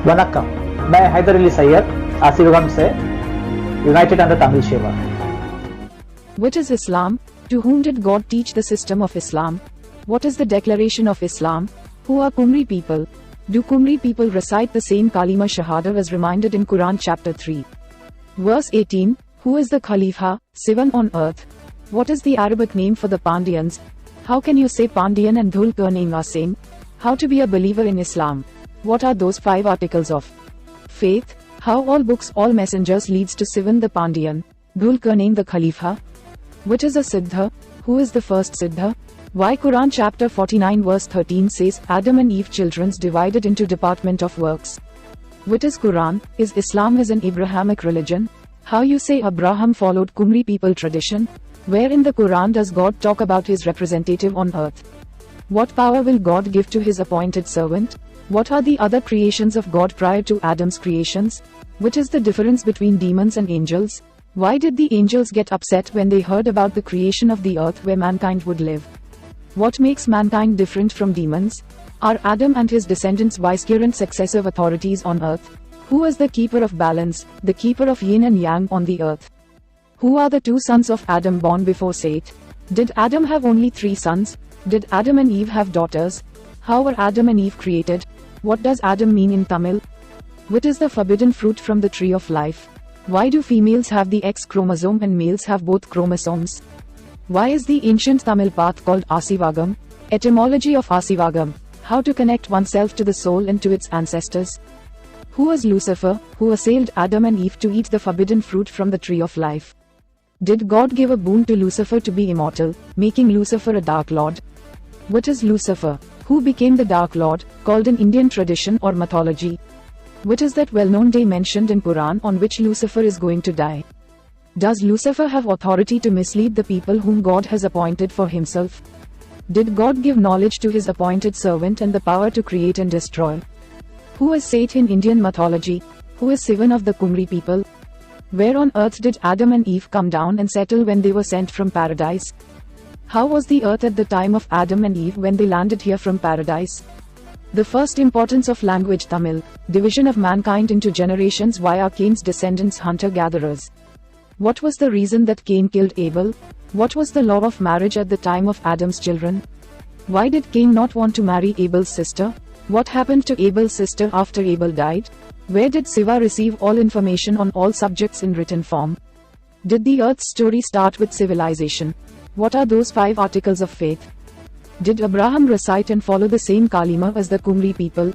वनक्कम, मैं हैदर अली सैयद आसिफगम से United under Tamil सेवा. What is Islam? To whom did God teach the system of Islam? What is the declaration of Islam? Who are Kumri people? Do Kumri people recite the same Kalima Shahada as reminded in Quran chapter 3? Verse 18, who is the Khalifa, Sivan on earth? What is the Arabic name for the Pandyans? How can you say Pandyan and Dhul Karnain are same? How to be a believer in Islam? What are those 5 articles of faith? How all books, all messengers leads to Sivan the Pandyan, Dhul Karnain the Khalifa? Which is a Siddha? Who is the first Siddha? Why Quran chapter 49 verse 13 says Adam and Eve children's divided into department of works? What is Quran? Is Islam is an Abrahamic religion? How you say Abraham followed Kumri people tradition? Where in the Quran does God talk about his representative on earth? What power will God give to his appointed servant? What are the other creations of God prior to Adam's creations? Which is the difference between demons and angels? Why did the angels get upset when they heard about the creation of the earth where mankind would live? What makes mankind different from demons? Are Adam and his descendants vicegerent successive authorities on earth? Who is the keeper of balance, the keeper of yin and yang on the earth? Who are the 2 sons of Adam born before Seth? Did Adam have only 3 sons? Did Adam and Eve have daughters? How were Adam and Eve created? What does Adam mean in Tamil? What is the forbidden fruit from the tree of life? Why do females have the X chromosome and males have both chromosomes? Why is the ancient Tamil path called Asivagam? Etymology of Asivagam. How to connect oneself to the soul and to its ancestors? Who was Lucifer, who assailed Adam and Eve to eat the forbidden fruit from the tree of life? Did God give a boon to Lucifer to be immortal, making Lucifer a Dark Lord? What is Lucifer? Who became the Dark Lord, called in Indian tradition or mythology? What is that well-known day mentioned in Quran on which Lucifer is going to die? Does Lucifer have authority to mislead the people whom God has appointed for himself? Did God give knowledge to his appointed servant and the power to create and destroy? Who is Seth in Indian mythology? Who is Sivan of the Kumri people? Where on earth did Adam and Eve come down and settle when they were sent from paradise? How was the earth at the time of Adam and Eve when they landed here from paradise? The first importance of language Tamil, division of mankind into generations. Why are Cain's descendants hunter-gatherers? What was the reason that Cain killed Abel? What was the law of marriage at the time of Adam's children? Why did Cain not want to marry Abel's sister? What happened to Abel's sister after Abel died? Where did Siva receive all information on all subjects in written form? Did the earth's story start with civilization? What are those 5 articles of faith? Did Abraham recite and follow the same Kalima as the Kumri people?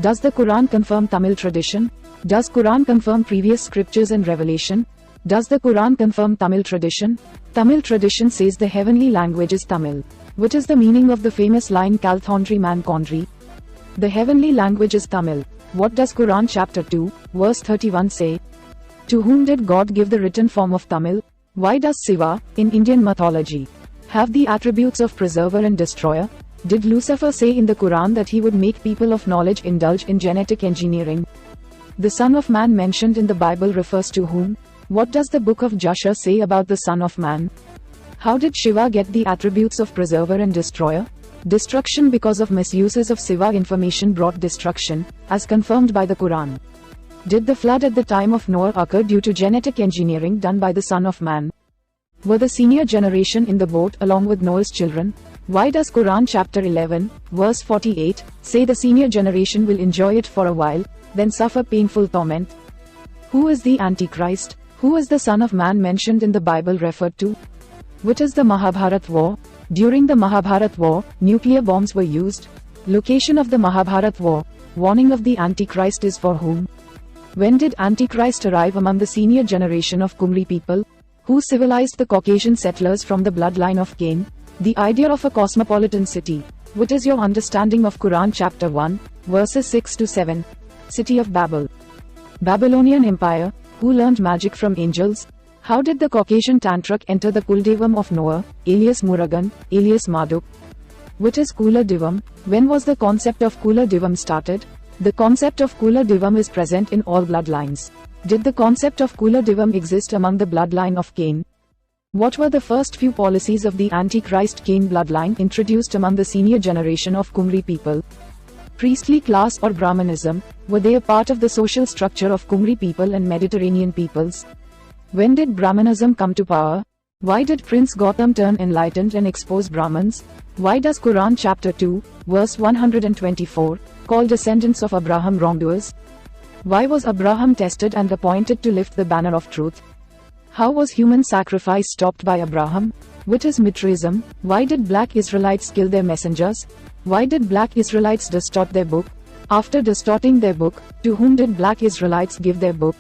Does the Quran confirm Tamil tradition? Does Quran confirm previous scriptures and revelation? Does the Quran confirm Tamil tradition? Tamil tradition says the heavenly language is Tamil. What is the meaning of the famous line Kal Thondri Man Kondri? The heavenly language is Tamil. What does Quran chapter 2, verse 31 say? To whom did God give the written form of Tamil? Why does Siva, in Indian mythology, have the attributes of preserver and destroyer? Did Lucifer say in the Quran that he would make people of knowledge indulge in genetic engineering? The Son of Man mentioned in the Bible refers to whom? What does the book of Joshua say about the Son of Man? How did Shiva get the attributes of preserver and destroyer? Destruction because of misuses of Siva information brought destruction, as confirmed by the Quran. Did the flood at the time of Noah occur due to genetic engineering done by the Son of Man? Were the senior generation in the boat along with Noah's children? Why does Quran chapter 11, verse 48, say the senior generation will enjoy it for a while, then suffer painful torment? Who is the Antichrist? Who is the Son of Man mentioned in the Bible referred to? What is the Mahabharat war? During the Mahabharat war, nuclear bombs were used. Location of the Mahabharat war. Warning of the Antichrist is for whom? When did Antichrist arrive among the senior generation of Kumri people? Who civilized the Caucasian settlers from the bloodline of Cain? The idea of a cosmopolitan city. What is your understanding of Quran chapter 1, verses 6 to 7? City of Babel. Babylonian Empire. Who learned magic from angels? How did the Caucasian Tantrak enter the Kuldevam of Noah, alias Murugan, alias Maduk? What is Kula Devam? When was the concept of Kula Devam started? The concept of Kula Devam is present in all bloodlines. Did the concept of Kula Devam exist among the bloodline of Cain? What were the first few policies of the Antichrist Cain bloodline introduced among the senior generation of Kumri people? Priestly class or Brahmanism, were they a part of the social structure of Kumri people and Mediterranean peoples? When did Brahmanism come to power? Why did Prince Gautam turn enlightened and expose Brahmins? Why does Quran chapter 2, verse 124, call descendants of Abraham wrongdoers? Why was Abraham tested and appointed to lift the banner of truth? How was human sacrifice stopped by Abraham? What is Mithraism? Why did black Israelites kill their messengers? Why did black Israelites distort their book? After distorting their book, to whom did black Israelites give their book?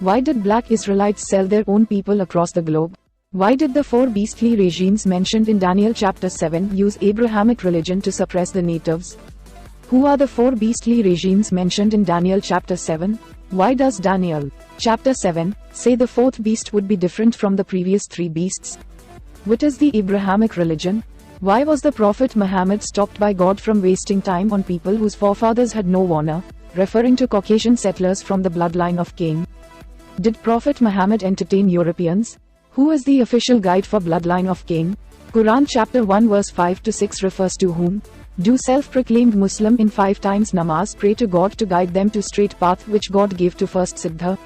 Why did black Israelites sell their own people across the globe? Why did the four beastly regimes mentioned in Daniel chapter 7 use Abrahamic religion to suppress the natives? Who are the four beastly regimes mentioned in Daniel chapter 7? Why does Daniel chapter 7 say the fourth beast would be different from the previous three beasts? What is the Abrahamic religion? Why was the Prophet Muhammad stopped by God from wasting time on people whose forefathers had no honor, referring to Caucasian settlers from the bloodline of Cain? Did Prophet Muhammad entertain Europeans? Who is the official guide for bloodline of Cain? Quran chapter 1 verse 5 to 6 refers to whom? Do self-proclaimed Muslim in 5 times namaz pray to God to guide them to straight path which God gave to first Siddha?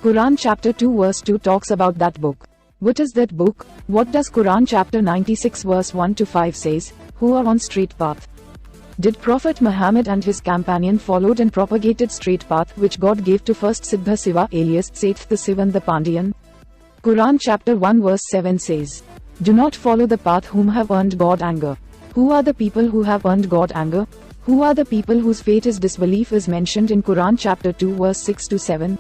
Quran chapter 2 verse 2 talks about that book. What is that book? What does Quran chapter 96 verse 1 to 5 says? Who are on straight path? Did Prophet Muhammad and his companion followed and propagated straight path which God gave to first Siddha Siva alias Saith the Sivan the Pandian? Quran chapter 1 verse 7 says, do not follow the path whom have earned God anger. Who are the people who have earned God anger? Who are the people whose fate is disbelief is mentioned in Quran chapter 2 verse 6 to 7?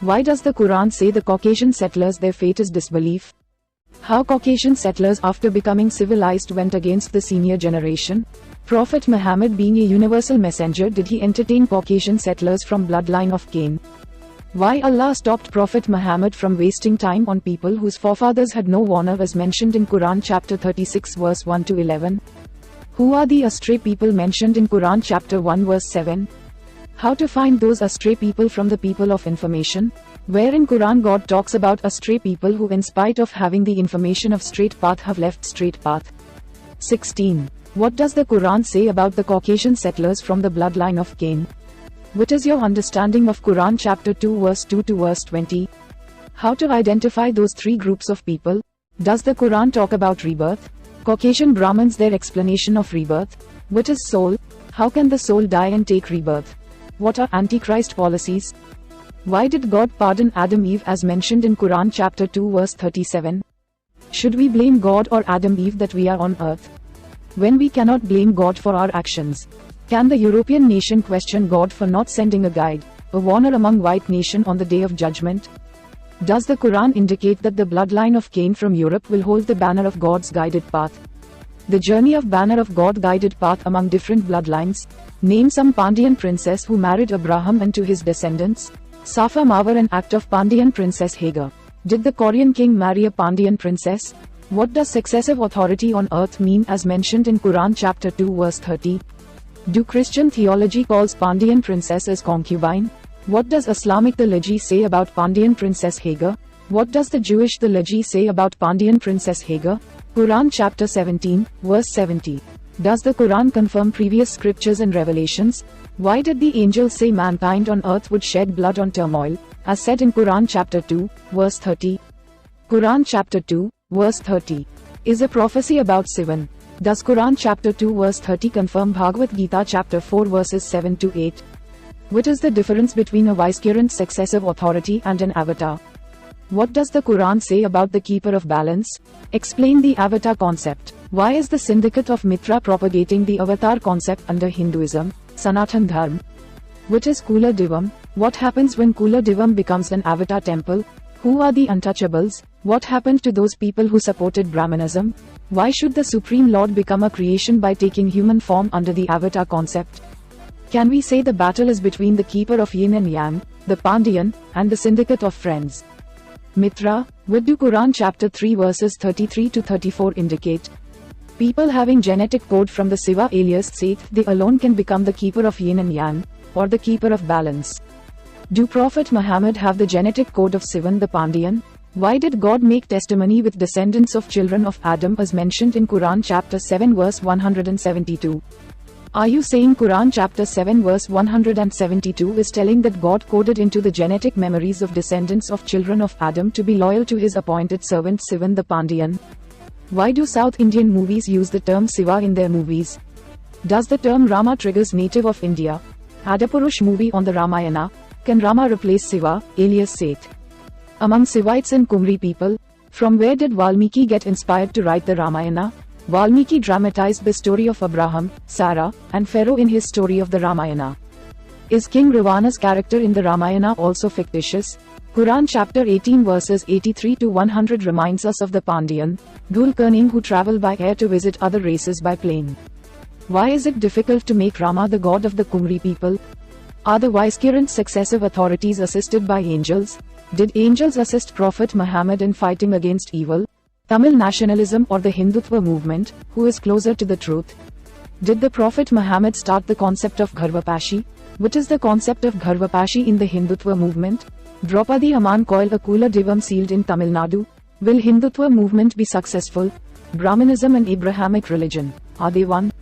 Why does the Quran say the Caucasian settlers their fate is disbelief? How Caucasian settlers after becoming civilized went against the senior generation? Prophet Muhammad being a universal messenger, did he entertain Caucasian settlers from bloodline of Cain? Why Allah stopped Prophet Muhammad from wasting time on people whose forefathers had no honor as mentioned in Quran chapter 36 verse 1 to 11? Who are the astray people mentioned in Quran chapter 1 verse 7? How to find those astray people from the people of information? Where in Quran God talks about astray people who in spite of having the information of straight path have left straight path? 16. What does the Quran say about the Caucasian settlers from the bloodline of Cain? What is your understanding of Quran chapter 2 verse 2 to verse 20? How to identify those three groups of people? Does the Quran talk about rebirth? Caucasian Brahmins their explanation of rebirth? What is soul? How can the soul die and take rebirth? What are Antichrist policies? Why did God pardon Adam Eve as mentioned in Quran chapter 2 verse 37? Should we blame God or Adam Eve that we are on earth? When we cannot blame God for our actions, can the European nation question God for not sending a guide, a warner among white nation on the day of judgment? Does the Quran indicate that the bloodline of Cain from Europe will hold the banner of God's guided path? The journey of banner of God guided path among different bloodlines. Name some Pandian princess who married Abraham and to his descendants. Safa Mawar an act of Pandian princess Hagar. Did the Korean king marry a Pandian princess? What does successive authority on earth mean as mentioned in Quran chapter 2 verse 30? Do Christian theology calls Pandian princess as concubine? What does Islamic theology say about Pandian princess Hagar? What does the Jewish theology say about Pandian princess Hagar? Quran chapter 17, verse 70. Does the Quran confirm previous scriptures and revelations? Why did the angel say mankind on earth would shed blood on turmoil, as said in Quran chapter 2, verse 30? Quran chapter 2, verse 30 is a prophecy about Sivan. Does Quran chapter 2 verse 30 confirm Bhagavad Gita chapter 4 verses 7 to 8? What is the difference between a vicegerent successive authority and an avatar? What does the Quran say about the keeper of balance? Explain the avatar concept. Why is the syndicate of Mitra propagating the avatar concept under Hinduism, Sanatan Dharma? What is Kula Divam? What happens when Kula Divam becomes an avatar temple? Who are the untouchables? What happened to those people who supported Brahmanism? Why should the Supreme Lord become a creation by taking human form under the avatar concept? Can we say the battle is between the keeper of yin and yang, the Pandian, and the syndicate of friends? Mitra, what do Quran chapter 3 verses 33 to 34 indicate? People having genetic code from the Siva alias Saith, they alone can become the keeper of yin and yang, or the keeper of balance. Do Prophet Muhammad have the genetic code of Sivan the Pandian? Why did God make testimony with descendants of children of Adam as mentioned in Quran chapter 7 verse 172? Are you saying Quran chapter 7 verse 172 is telling that God coded into the genetic memories of descendants of children of Adam to be loyal to his appointed servant Sivan the Pandyan? Why do South Indian movies use the term Siva in their movies? Does the term Rama triggers native of India? Adapurush movie on the Ramayana, can Rama replace Siva, alias Seth? Among Sivites and Kumri people, from where did Valmiki get inspired to write the Ramayana? Valmiki dramatized the story of Abraham, Sarah, and Pharaoh in his story of the Ramayana. Is King Ravana's character in the Ramayana also fictitious? Quran chapter 18 verses 83 to 100 reminds us of the Pandyan, Dhulkarnain who travel by air to visit other races by plane. Why is it difficult to make Rama the god of the Kumri people? Are the Vicegerent successive authorities assisted by angels? Did angels assist Prophet Muhammad in fighting against evil? Tamil nationalism or the Hindutva movement, who is closer to the truth? Did the Prophet Muhammad start the concept of Gharvapashi? What is the concept of Gharvapashi in the Hindutva movement? Draupadi Amman coiled a Kula Divam sealed in Tamil Nadu. Will Hindutva movement be successful? Brahmanism and Abrahamic religion, are they one?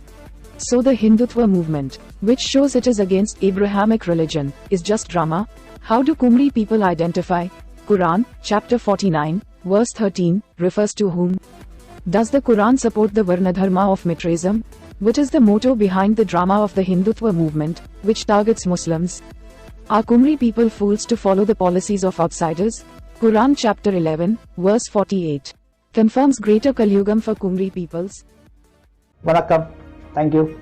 So the Hindutva movement, which shows it is against Abrahamic religion, is just drama? How do Kumri people identify? Quran, chapter 49, verse 13, refers to whom? Does the Quran support the Varnadharma of Mitraism? What is the motto behind the drama of the Hindutva movement, which targets Muslims? Are Kumri people fools to follow the policies of outsiders? Quran chapter 11, verse 48, confirms greater Kalyugam for Kumri peoples. Vanakkam. Thank you.